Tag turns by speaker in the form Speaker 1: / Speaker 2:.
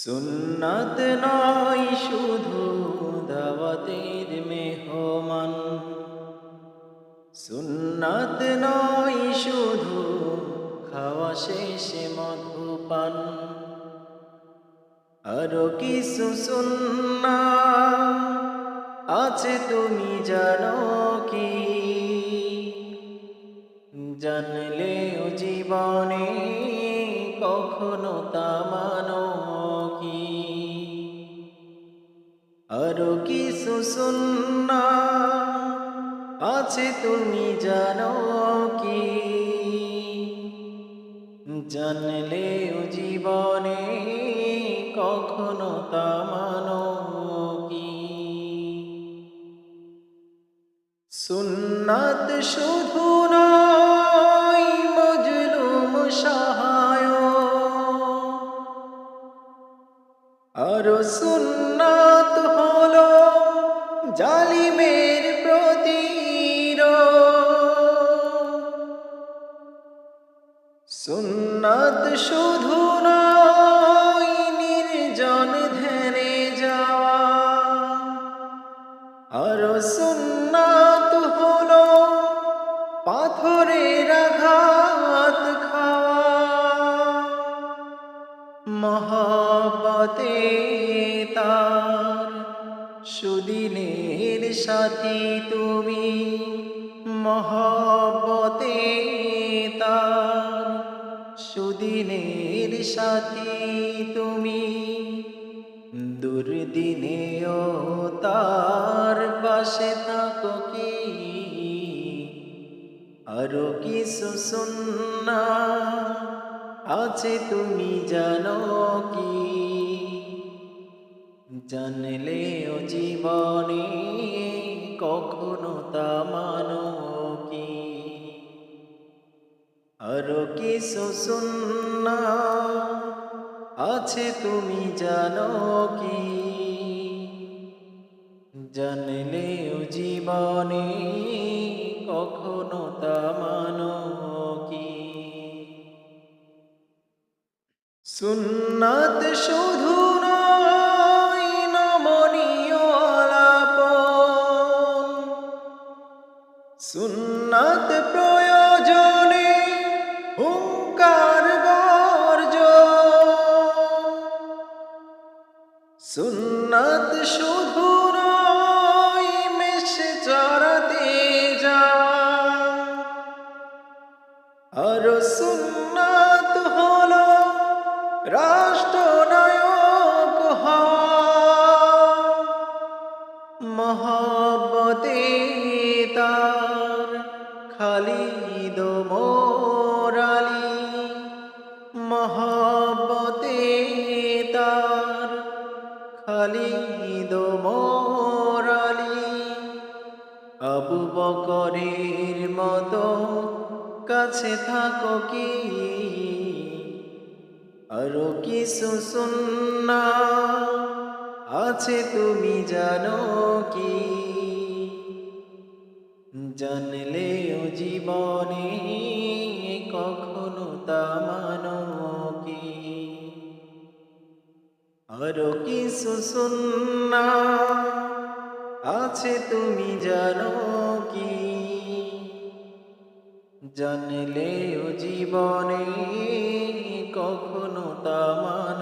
Speaker 1: সুন্নাত নয় শুধু দাওয়াতের মেহমান, সুন্নাত নয় শুধু খাওয়া শেষে মধুপান, আরো কিছু সুন্নাত আছে তুমি জানো কি? জানলেও জীবনে কখনো তা মানো কি? আরো কিছু সুন্নাত আছে তুমি জানো কি? জানলেও জীবনে কখনো তা মানো কি? সুন্নাত শুধু নয় মজলুম সহায়, আরো সুন্নাত হলো জালিমের প্রতিরোধ। সুন্নাত শুধু নয় নির্জন ধ্যানে যাওয়া, আরো সুন্নাত হলো পাথরের আঘাত খাওয়া। মহব্বতে তার সুদিনের সাথী তুমি, মহব্বতে তার সুদিনের সাথী তুমি, দুর্দিনেও তার পাশে থাকো কি? আরো কিছু সুন্নাত আছে তুমি জানো কি? জানলেও জীবনে কখনো তা মানো কি? আরো কিছু সুন্নাত আছে তুমি জানো কি? জানলেও জীবনে কখনো তা মানো কি? সুন্নাত শুধু নয় নমনীয় আলাপন, সুন্নাত প্রয়োজনে হুঙ্কার গর্জন। সুন্নাত শুধু নয় মেষে চরাতে যাওয়া, আরো সুন্নাত হলো রাষ্ট্রনায়ক হওয়া। মহব্বতে তার খালিদ ওমর আলী, মহব্বতে তার খালিদ ওমর আলী। আবু বকরের মতো কাছে থাকো কি? আরো কিছু সুন্নাত আছে তুমি জানো কি? জানলেও জীবনে কখনো তা মানো কি? আরো কিছু সুন্নাত আছে তুমি জানো কি? জানলেও জীবনে কখনো তা মানো